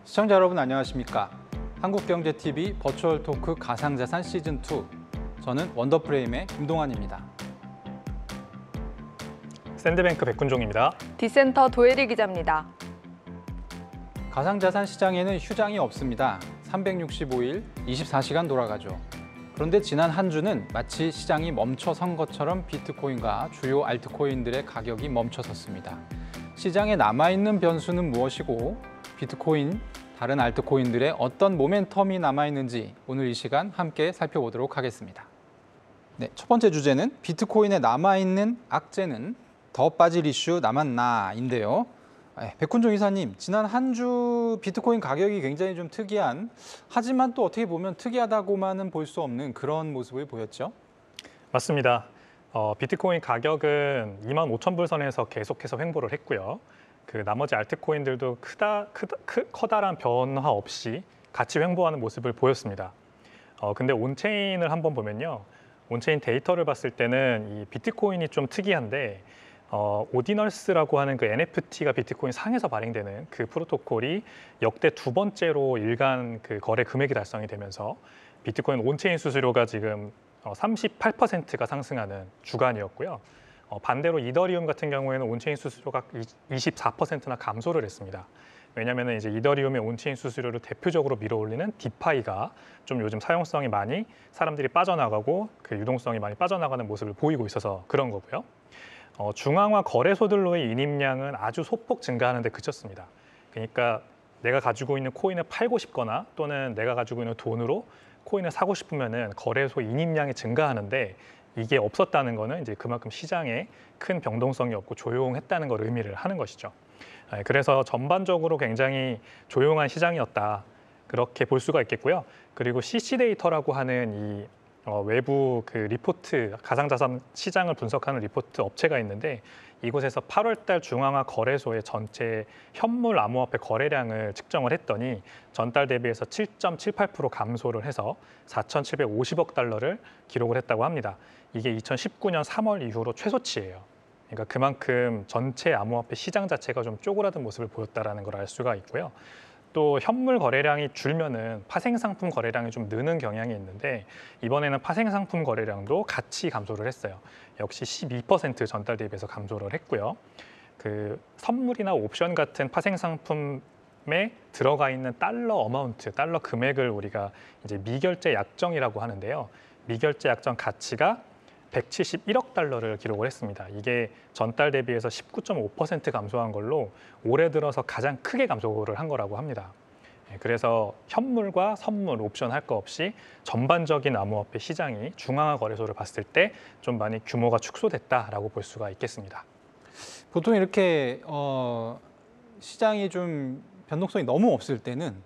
시청자 여러분 안녕하십니까? 한국경제TV 버추얼 토크 가상자산 시즌2 저는 원더프레임의 김동환입니다. 샌드뱅크 백훈종입니다. 디센터 도혜리 기자입니다. 가상자산 시장에는 휴장이 없습니다. 365일 24시간 돌아가죠. 그런데 지난 한 주는 마치 시장이 멈춰선 것처럼 비트코인과 주요 알트코인들의 가격이 멈춰섰습니다. 시장에 남아있는 변수는 무엇이고 비트코인, 다른 알트코인들의 어떤 모멘텀이 남아있는지 오늘 이 시간 함께 살펴보도록 하겠습니다. 네, 첫 번째 주제는 비트코인에 남아있는 악재는 더 빠질 이슈 남았나인데요. 백훈종 이사님, 지난 한 주 비트코인 가격이 굉장히 좀 특이한, 하지만 또 어떻게 보면 특이하다고만은 볼 수 없는 그런 모습을 보였죠? 맞습니다. 비트코인 가격은 25,000불 선에서 계속해서 횡보를 했고요. 그 나머지 알트코인들도 커다란 변화 없이 같이 횡보하는 모습을 보였습니다. 근데 온체인을 한번 보면요. 온체인 데이터를 봤을 때는 이 비트코인이 좀 특이한데 오디널스라고 하는 그 NFT가 비트코인 상에서 발행되는 그 프로토콜이 역대 두 번째로 일간 그 거래 금액이 달성이 되면서 비트코인 온체인 수수료가 지금 38%가 상승하는 주간이었고요. 반대로 이더리움 같은 경우에는 온체인 수수료가 24%나 감소를 했습니다. 왜냐하면 이제 이더리움의 온체인 수수료를 대표적으로 밀어올리는 디파이가 좀 요즘 사용성이 많이 사람들이 빠져나가고 그 유동성이 많이 빠져나가는 모습을 보이고 있어서 그런 거고요. 중앙화 거래소들로의 인입량은 아주 소폭 증가하는 데 그쳤습니다. 그러니까 내가 가지고 있는 코인을 팔고 싶거나 또는 내가 가지고 있는 돈으로 코인을 사고 싶으면은 거래소 인입량이 증가하는데 이게 없었다는 거는 이제 그만큼 시장에 큰 변동성이 없고 조용했다는 걸 의미를 하는 것이죠. 그래서 전반적으로 굉장히 조용한 시장이었다. 그렇게 볼 수가 있겠고요. 그리고 CC 데이터라고 하는 이 외부 그 리포트, 가상자산 시장을 분석하는 리포트 업체가 있는데 이곳에서 8월 달 중앙화 거래소의 전체 현물 암호화폐 거래량을 측정을 했더니 전달 대비해서 7.78% 감소를 해서 4,750억 달러를 기록을 했다고 합니다. 이게 2019년 3월 이후로 최소치예요. 그러니까 그만큼 전체 암호화폐 시장 자체가 좀 쪼그라든 모습을 보였다는 걸 알 수가 있고요. 또 현물 거래량이 줄면은 파생 상품 거래량이 좀 느는 경향이 있는데 이번에는 파생 상품 거래량도 같이 감소를 했어요. 역시 12% 전달 대비해서 감소를 했고요. 그 선물이나 옵션 같은 파생 상품에 들어가 있는 달러 어마운트, 달러 금액을 우리가 이제 미결제 약정이라고 하는데요. 미결제 약정 가치가 171억 달러를 기록을 했습니다. 이게 전달 대비해서 19.5% 감소한 걸로 올해 들어서 가장 크게 감소를 한 거라고 합니다. 그래서 현물과 선물, 옵션 할 거 없이 전반적인 암호화폐 시장이 중앙화 거래소를 봤을 때 좀 많이 규모가 축소됐다라고 볼 수가 있겠습니다. 보통 이렇게 시장이 좀 변동성이 너무 없을 때는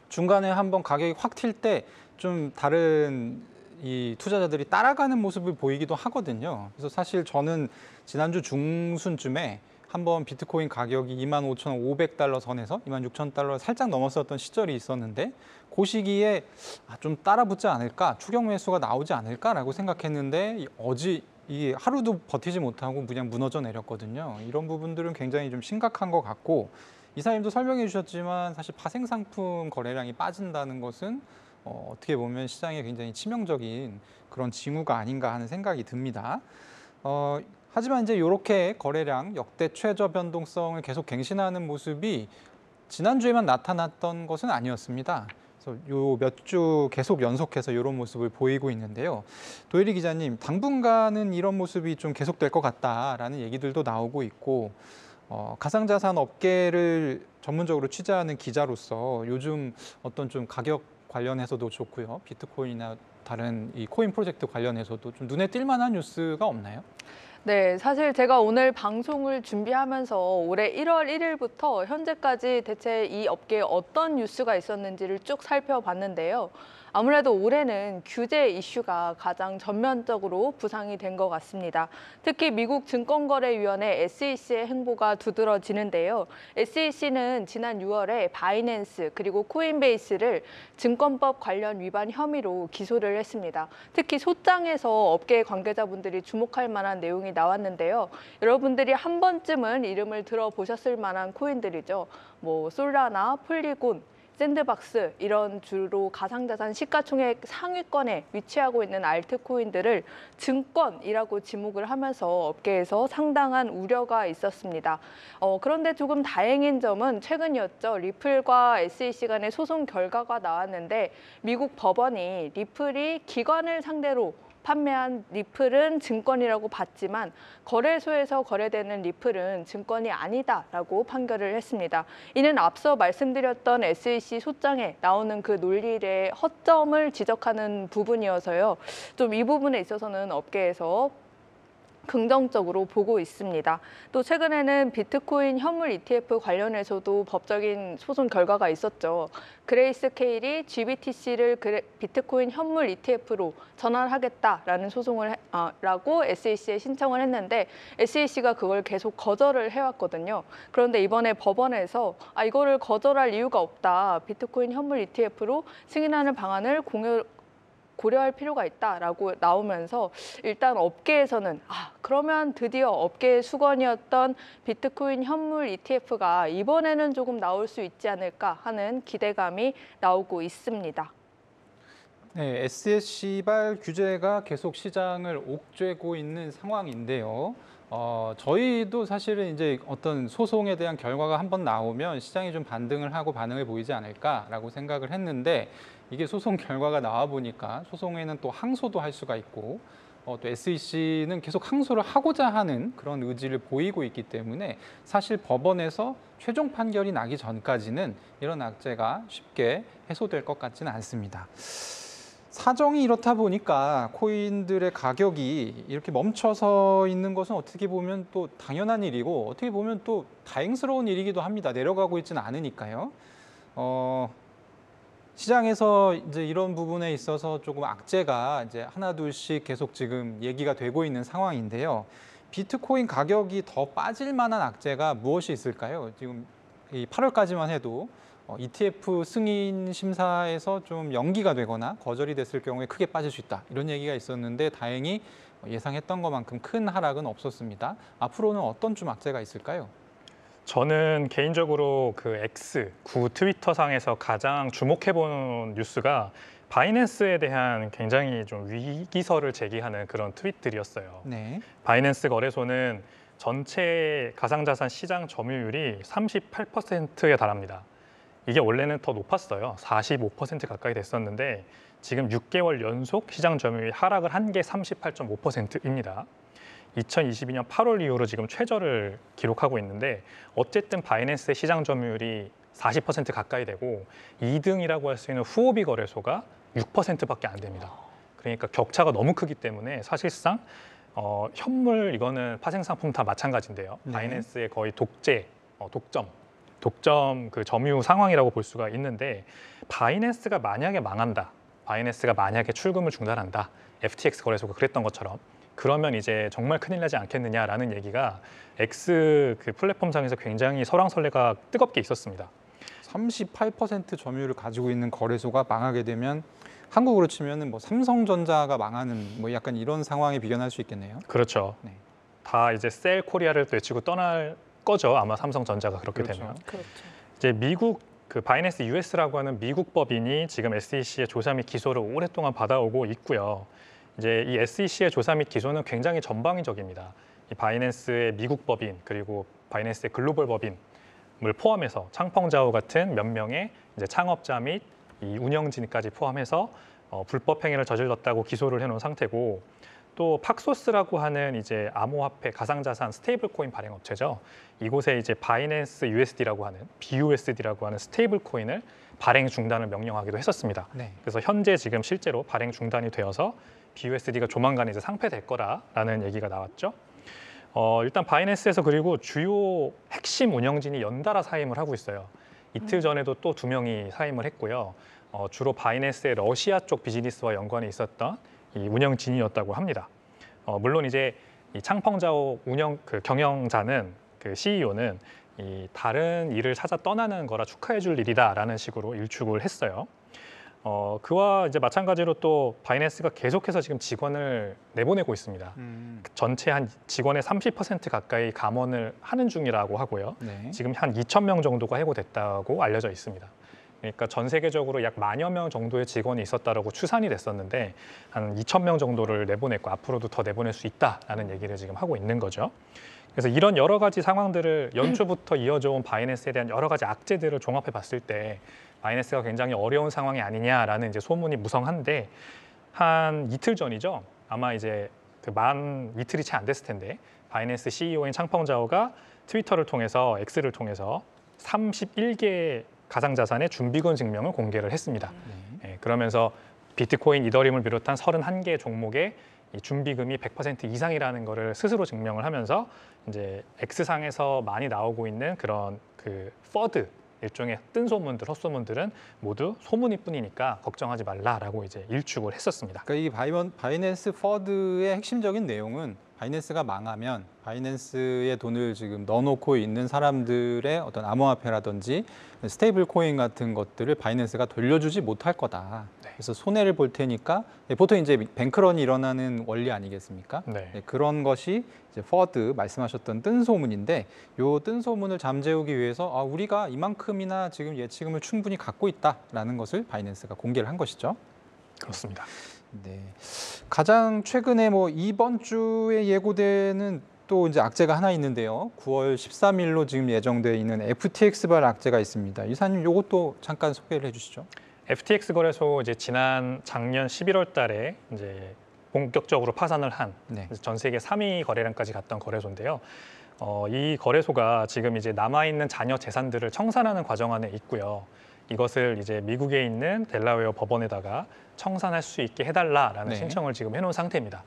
중간에 한번 가격이 확 튈 때 좀 다른 이 투자자들이 따라가는 모습을 보이기도 하거든요. 그래서 사실 저는 지난주 중순쯤에 한번 비트코인 가격이 25,500달러 선에서 26,000달러 살짝 넘었었던 시절이 있었는데 그 시기에 좀 따라붙지 않을까, 추격 매수가 나오지 않을까라고 생각했는데 이게 하루도 버티지 못하고 그냥 무너져 내렸거든요. 이런 부분들은 굉장히 좀 심각한 것 같고 이사님도 설명해 주셨지만 사실 파생 상품 거래량이 빠진다는 것은 어떻게 보면 시장에 굉장히 치명적인 그런 징후가 아닌가 하는 생각이 듭니다. 하지만 이제 이렇게 거래량 역대 최저 변동성을 계속 갱신하는 모습이 지난주에만 나타났던 것은 아니었습니다. 그래서 요 몇 주 계속 연속해서 이런 모습을 보이고 있는데요. 도혜리 기자님, 당분간은 이런 모습이 좀 계속될 것 같다라는 얘기들도 나오고 있고 가상자산 업계를 전문적으로 취재하는 기자로서 요즘 어떤 좀 가격 관련해서도 좋고요. 비트코인이나 다른 이 코인 프로젝트 관련해서도 좀 눈에 띌 만한 뉴스가 없나요? 네, 사실 제가 오늘 방송을 준비하면서 올해 1월 1일부터 현재까지 대체 이 업계에 어떤 뉴스가 있었는지를 쭉 살펴봤는데요. 아무래도 올해는 규제 이슈가 가장 전면적으로 부상이 된 것 같습니다. 특히 미국 증권거래위원회 SEC의 행보가 두드러지는데요. SEC는 지난 6월에 바이낸스 그리고 코인베이스를 증권법 관련 위반 혐의로 기소를 했습니다. 특히 소장에서 업계 관계자분들이 주목할 만한 내용이 나왔는데요. 여러분들이 한 번쯤은 이름을 들어보셨을 만한 코인들이죠. 뭐 솔라나, 폴리곤, 샌드박스 이런 주로 가상자산 시가총액 상위권에 위치하고 있는 알트코인들을 증권이라고 지목을 하면서 업계에서 상당한 우려가 있었습니다. 그런데 조금 다행인 점은 최근이었죠. 리플과 SEC 간의 소송 결과가 나왔는데 미국 법원이 리플이 기관을 상대로 판매한 리플은 증권이라고 봤지만 거래소에서 거래되는 리플은 증권이 아니다라고 판결을 했습니다. 이는 앞서 말씀드렸던 SEC 소장에 나오는 그 논리의 허점을 지적하는 부분이어서요. 좀 이 부분에 있어서는 업계에서 긍정적으로 보고 있습니다. 또 최근에는 비트코인 현물 ETF 관련해서도 법적인 소송 결과가 있었죠. 그레이스케일이 GBTC를 비트코인 현물 ETF로 전환하겠다라는 라고 SEC에 신청을 했는데 SEC가 그걸 계속 거절을 해왔거든요. 그런데 이번에 법원에서 이거를 거절할 이유가 없다. 비트코인 현물 ETF로 승인하는 방안을 고려할 필요가 있다라고 나오면서 일단 업계에서는 그러면 드디어 업계의 수건이었던 비트코인 현물 ETF가 이번에는 조금 나올 수 있지 않을까 하는 기대감이 나오고 있습니다. 네, SEC발 규제가 계속 시장을 옥죄고 있는 상황인데요. 저희도 사실은 이제 어떤 소송에 대한 결과가 한번 나오면 시장이 좀 반등을 하고 반응을 보이지 않을까라고 생각을 했는데 이게 소송 결과가 나와 보니까 소송에는 또 항소도 할 수가 있고 또 SEC는 계속 항소를 하고자 하는 그런 의지를 보이고 있기 때문에 사실 법원에서 최종 판결이 나기 전까지는 이런 악재가 쉽게 해소될 것 같지는 않습니다. 사정이 이렇다 보니까 코인들의 가격이 이렇게 멈춰서 있는 것은 어떻게 보면 또 당연한 일이고 어떻게 보면 또 다행스러운 일이기도 합니다. 내려가고 있지는 않으니까요. 시장에서 이제 이런 부분에 있어서 조금 악재가 이제 하나 둘씩 계속 지금 얘기가 되고 있는 상황인데요. 비트코인 가격이 더 빠질 만한 악재가 무엇이 있을까요? 지금 이 8월까지만 해도 ETF 승인 심사에서 좀 연기가 되거나 거절이 됐을 경우에 크게 빠질 수 있다. 이런 얘기가 있었는데 다행히 예상했던 것만큼 큰 하락은 없었습니다. 앞으로는 어떤 좀 악재가 있을까요? 저는 개인적으로 그 구 트위터상에서 가장 주목해보는 뉴스가 바이낸스에 대한 굉장히 좀 위기설을 제기하는 그런 트윗들이었어요. 네. 바이낸스 거래소는 전체 가상자산 시장 점유율이 38%에 달합니다. 이게 원래는 더 높았어요. 45% 가까이 됐었는데 지금 6개월 연속 시장 점유율이 하락을 한 게 38.5%입니다. 2022년 8월 이후로 지금 최저를 기록하고 있는데 어쨌든 바이낸스의 시장 점유율이 40% 가까이 되고 2등이라고 할 수 있는 후오비 거래소가 6%밖에 안 됩니다. 그러니까 격차가 너무 크기 때문에 사실상 현물 이거는 파생 상품 다 마찬가지인데요. 네. 바이낸스의 거의 독점 그 점유 상황이라고 볼 수가 있는데 바이낸스가 만약에 망한다. 바이낸스가 만약에 출금을 중단한다. FTX 거래소가 그랬던 것처럼 그러면 이제 정말 큰일 나지 않겠느냐라는 얘기가 그 플랫폼상에서 굉장히 설왕설래가 뜨겁게 있었습니다. 38% 점유율을 가지고 있는 거래소가 망하게 되면 한국으로 치면은 뭐 삼성전자가 망하는 뭐 약간 이런 상황에 비견할 수 있겠네요. 그렇죠. 네. 다 이제 셀 코리아를 외치고 떠날 거죠. 아마 삼성전자가 그렇게 그렇죠. 되면. 그렇죠. 이제 미국 그 바이낸스 US라고 하는 미국 법인이 지금 SEC의 조사 및 기소를 오랫동안 받아오고 있고요. 이제 이 SEC의 조사 및 기소는 굉장히 전방위적입니다. 이 바이낸스의 미국 법인 그리고 바이낸스의 글로벌 법인을 포함해서 창펑자오 같은 몇 명의 이제 창업자 및 이 운영진까지 포함해서 불법 행위를 저질렀다고 기소를 해놓은 상태고 또 팍소스라고 하는 이제 암호화폐 가상자산 스테이블 코인 발행 업체죠. 이곳에 이제 바이낸스 USD라고 하는 BUSD라고 하는 스테이블 코인을 발행 중단을 명령하기도 했었습니다. 네. 그래서 현재 지금 실제로 발행 중단이 되어서 BUSD가 조만간 이제 상폐될 거라라는 얘기가 나왔죠. 일단 바이낸스에서 그리고 주요 핵심 운영진이 연달아 사임을 하고 있어요. 이틀 전에도 또 2명이 사임을 했고요. 주로 바이낸스의 러시아 쪽 비즈니스와 연관이 있었던 이 운영진이었다고 합니다. 물론 이제 이 창펑자오 경영자는 그 CEO는 이 다른 일을 찾아 떠나는 거라 축하해줄 일이다라는 식으로 일축을 했어요. 그와 이제 마찬가지로 또 바이낸스가 계속해서 지금 직원을 내보내고 있습니다. 전체 한 직원의 30% 가까이 감원을 하는 중이라고 하고요. 네. 지금 한 2,000명 정도가 해고됐다고 알려져 있습니다. 그러니까 전 세계적으로 약 10,000여 명 정도의 직원이 있었다라고 추산이 됐었는데 한 2,000명 정도를 내보냈고 앞으로도 더 내보낼 수 있다라는 얘기를 지금 하고 있는 거죠. 그래서 이런 여러 가지 상황들을 연초부터 이어져 온 바이낸스에 대한 여러 가지 악재들을 종합해 봤을 때 바이낸스가 굉장히 어려운 상황이 아니냐라는 이제 소문이 무성한데 한 이틀 전이죠. 아마 이제 이틀이 채 안 됐을 텐데 바이낸스 CEO인 창펑자오가 트위터를 통해서 X를 통해서 31개의 가상자산의 준비금 증명을 공개를 했습니다. 그러면서 비트코인, 이더리움을 비롯한 31개 종목의 이 준비금이 100% 이상이라는 거를 스스로 증명을 하면서 이제 X상에서 많이 나오고 있는 그런 그 퍼드 일종의 뜬 소문들, 헛소문들은 모두 소문일 뿐이니까 걱정하지 말라라고 이제 일축을 했었습니다. 그러니까 이 바이낸스 퍼드의 핵심적인 내용은 바이낸스가 망하면 바이낸스에 돈을 지금 넣어놓고 있는 사람들의 어떤 암호화폐라든지 스테이블 코인 같은 것들을 바이낸스가 돌려주지 못할 거다. 네. 그래서 손해를 볼 테니까 보통 이제 뱅크런이 일어나는 원리 아니겠습니까? 네. 그런 것이 이제 퍼드 말씀하셨던 뜬 소문인데 요 뜬 소문을 잠재우기 위해서 우리가 이만큼이나 지금 예치금을 충분히 갖고 있다라는 것을 바이낸스가 공개를 한 것이죠. 그렇습니다. 네, 가장 최근에 이번 주에 예고되는 또 이제 악재가 하나 있는데요. 9월 13일로 지금 예정돼 있는 FTX발 악재가 있습니다. 이사님, 이것도 잠깐 소개를 해주시죠. FTX 거래소 이제 작년 11월 달에 이제 본격적으로 파산을 한 전 세계 3위 거래량까지 갔던 거래소인데요. 이 거래소가 지금 이제 남아있는 잔여 재산들을 청산하는 과정 안에 있고요. 이것을 이제 미국에 있는 델라웨어 법원에다가 청산할 수 있게 해달라라는 신청을 지금 해놓은 상태입니다.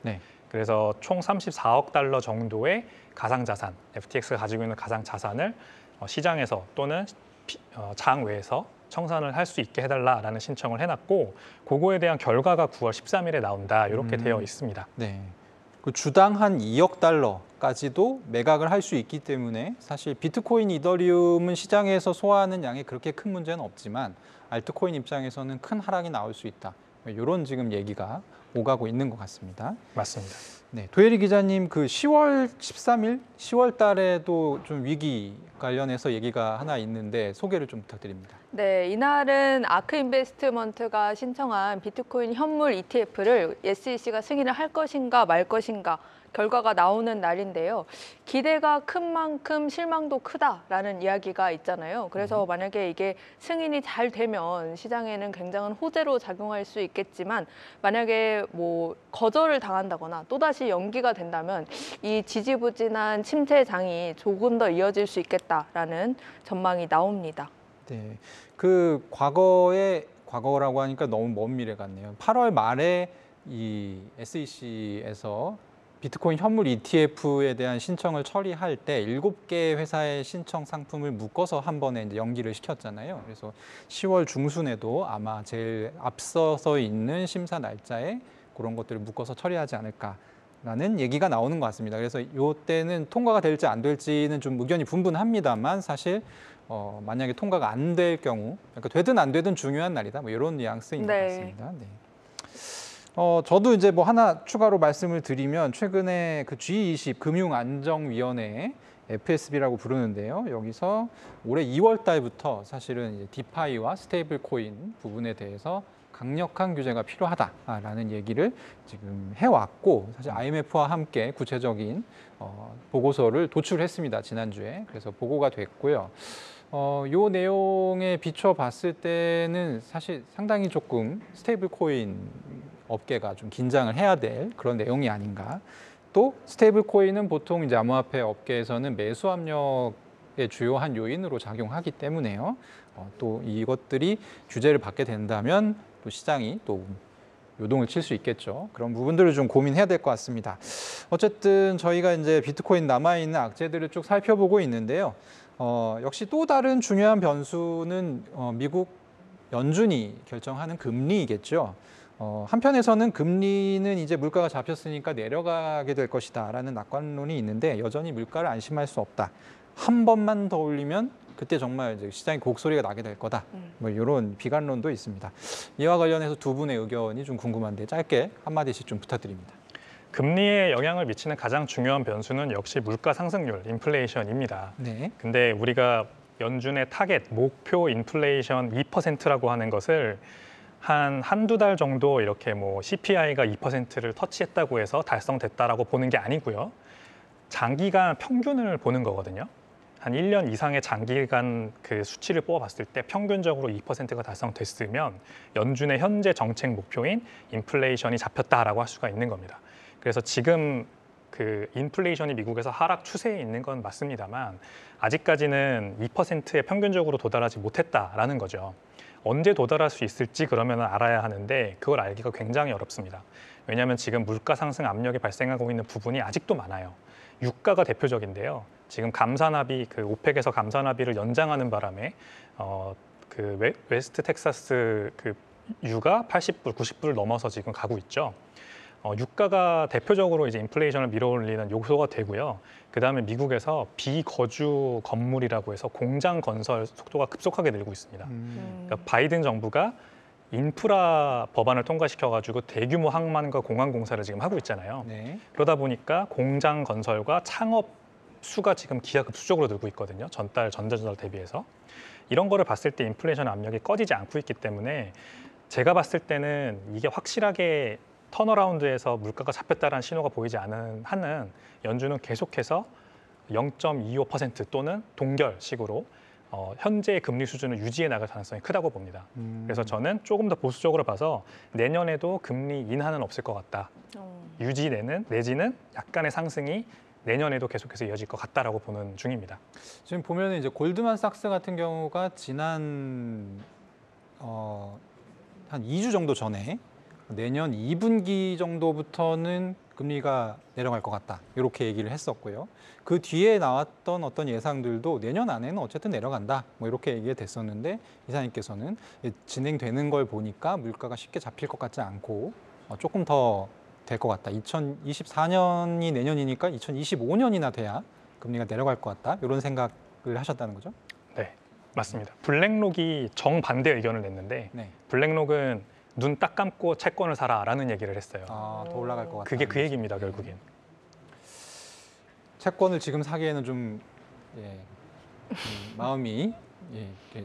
그래서 총 34억 달러 정도의 가상자산, FTX가 가지고 있는 가상자산을 시장에서 또는 장외에서 청산을 할 수 있게 해달라라는 신청을 해놨고 그거에 대한 결과가 9월 13일에 나온다 이렇게 되어 있습니다. 네. 그 주당 한 2억 달러까지도 매각을 할 수 있기 때문에 사실 비트코인, 이더리움은 시장에서 소화하는 양에 그렇게 큰 문제는 없지만 알트코인 입장에서는 큰 하락이 나올 수 있다. 이런 지금 얘기가 오가고 있는 것 같습니다. 맞습니다. 네, 도혜리 기자님, 그 10월 13일, 10월 달에도 좀 위기 관련해서 얘기가 하나 있는데 소개를 좀 부탁드립니다. 네, 이날은 아크 인베스트먼트가 신청한 비트코인 현물 ETF를 SEC가 승인을 할 것인가 말 것인가 결과가 나오는 날인데요. 기대가 큰 만큼 실망도 크다라는 이야기가 있잖아요. 그래서 만약에 이게 승인이 잘 되면 시장에는 굉장한 호재로 작용할 수 있겠지만 만약에 거절을 당한다거나 또다시 연기가 된다면 이 지지부진한 침체장이 조금 더 이어질 수 있겠다라는 전망이 나옵니다. 네, 과거라고 하니까 너무 먼 미래 같네요. 8월 말에 이 SEC에서 비트코인 현물 ETF에 대한 신청을 처리할 때 7개 회사의 신청 상품을 묶어서 한 번에 이제 연기를 시켰잖아요. 그래서 10월 중순에도 아마 제일 앞서서 있는 심사 날짜에 그런 것들을 묶어서 처리하지 않을까라는 얘기가 나오는 것 같습니다. 그래서 이때는 통과가 될지 안 될지는 좀 의견이 분분합니다만 사실 만약에 통과가 안 될 경우, 그러니까 되든 안 되든 중요한 날이다. 이런 뉘앙스인 것 같습니다. 네. 저도 이제 하나 추가로 말씀을 드리면 최근에 그 G20 금융안정위원회 FSB라고 부르는데요. 여기서 올해 2월 달부터 사실은 이제 디파이와 스테이블 코인 부분에 대해서 강력한 규제가 필요하다라는 얘기를 지금 해왔고 사실 IMF와 함께 구체적인 보고서를 도출했습니다. 지난주에. 그래서 보고가 됐고요. 요 내용에 비춰봤을 때는 사실 상당히 조금 스테이블 코인 업계가 좀 긴장을 해야 될 그런 내용이 아닌가. 또 스테이블 코인은 보통 이제 암호화폐 업계에서는 매수 압력의 주요한 요인으로 작용하기 때문에요. 또 이것들이 규제를 받게 된다면 또 시장이 또 요동을 칠 수 있겠죠. 그런 부분들을 좀 고민해야 될 것 같습니다. 어쨌든 저희가 이제 비트코인 남아있는 악재들을 쭉 살펴보고 있는데요. 역시 또 다른 중요한 변수는 미국 연준이 결정하는 금리이겠죠. 한편에서는 금리는 이제 물가가 잡혔으니까 내려가게 될 것이다라는 낙관론이 있는데 여전히 물가를 안심할 수 없다. 한 번만 더 올리면 그때 정말 이제 시장에 곡소리가 나게 될 거다. 뭐 이런 비관론도 있습니다. 이와 관련해서 두 분의 의견이 좀 궁금한데 짧게 한마디씩 좀 부탁드립니다. 금리에 영향을 미치는 가장 중요한 변수는 역시 물가 상승률, 인플레이션입니다. 네. 근데 우리가 연준의 타겟, 목표 인플레이션 2%라고 하는 것을 한두 달 정도 이렇게 뭐 CPI가 2%를 터치했다고 해서 달성됐다라고 보는 게 아니고요. 장기간 평균을 보는 거거든요. 한 1년 이상의 장기간 그 수치를 뽑아봤을 때 평균적으로 2%가 달성됐으면 연준의 현재 정책 목표인 인플레이션이 잡혔다라고 할 수가 있는 겁니다. 그래서 지금 그 인플레이션이 미국에서 하락 추세에 있는 건 맞습니다만 아직까지는 2%에 평균적으로 도달하지 못했다라는 거죠. 언제 도달할 수 있을지 그러면 알아야 하는데 그걸 알기가 굉장히 어렵습니다. 왜냐하면 지금 물가 상승 압력이 발생하고 있는 부분이 아직도 많아요. 유가가 대표적인데요. 지금 감산합의, 그 오펙에서 감산합의를 연장하는 바람에 그 웨스트 텍사스 그 유가 80불, 90불을 넘어서 지금 가고 있죠. 유가가 대표적으로 이제 인플레이션을 밀어올리는 요소가 되고요. 그 다음에 미국에서 비거주 건물이라고 해서 공장 건설 속도가 급속하게 늘고 있습니다. 그러니까 바이든 정부가 인프라 법안을 통과시켜가지고 대규모 항만과 공항 공사를 지금 하고 있잖아요. 네. 그러다 보니까 공장 건설과 창업 수가 지금 기하급수적으로 늘고 있거든요. 전전달 대비해서. 이런 거를 봤을 때 인플레이션 압력이 꺼지지 않고 있기 때문에 제가 봤을 때는 이게 확실하게 턴어라운드에서 물가가 잡혔다는 신호가 보이지 않은 한은 연준은 계속해서 0.25% 또는 동결식으로 현재의 금리 수준을 유지해 나갈 가능성이 크다고 봅니다. 그래서 저는 조금 더 보수적으로 봐서 내년에도 금리 인하는 없을 것 같다. 내지는 약간의 상승이 내년에도 계속해서 이어질 것 같다라고 보는 중입니다. 지금 보면 이제 골드만삭스 같은 경우가 지난 한 2주 정도 전에 내년 2분기 정도부터는 금리가 내려갈 것 같다. 이렇게 얘기를 했었고요. 그 뒤에 나왔던 어떤 예상들도 내년 안에는 어쨌든 내려간다. 뭐 이렇게 얘기가 됐었는데 이사님께서는 진행되는 걸 보니까 물가가 쉽게 잡힐 것 같지 않고 조금 더 될 것 같다. 2024년이 내년이니까 2025년이나 돼야 금리가 내려갈 것 같다. 이런 생각을 하셨다는 거죠? 네, 맞습니다. 블랙록이 정반대 의견을 냈는데 네. 블랙록은 눈 딱 감고 채권을 사라라는 얘기를 했어요. 더 올라갈 것 같다. 그게 그 얘기입니다, 결국엔. 채권을 지금 사기에는 좀 마음이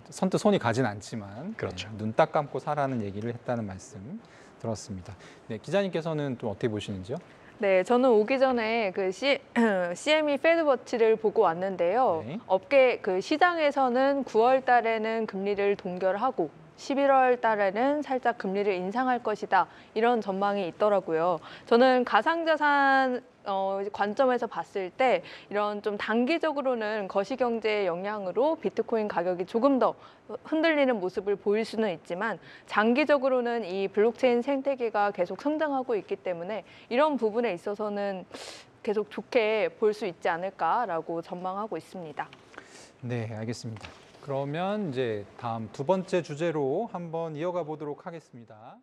선뜻 손이 가진 않지만 그렇죠. 눈 딱 감고 사라는 얘기를 했다는 말씀 들었습니다. 네, 기자님께서는 좀 어떻게 보시는지요? 네, 저는 오기 전에 그 CME 페드워치를 보고 왔는데요. 네. 업계 그 시장에서는 9월 달에는 금리를 동결하고 11월 달에는 살짝 금리를 인상할 것이다. 이런 전망이 있더라고요. 저는 가상자산 관점에서 봤을 때 이런 좀 단기적으로는 거시경제의 영향으로 비트코인 가격이 조금 더 흔들리는 모습을 보일 수는 있지만 장기적으로는 이 블록체인 생태계가 계속 성장하고 있기 때문에 이런 부분에 있어서는 계속 좋게 볼 수 있지 않을까라고 전망하고 있습니다. 네, 알겠습니다. 그러면 이제 다음 두 번째 주제로 한번 이어가 보도록 하겠습니다.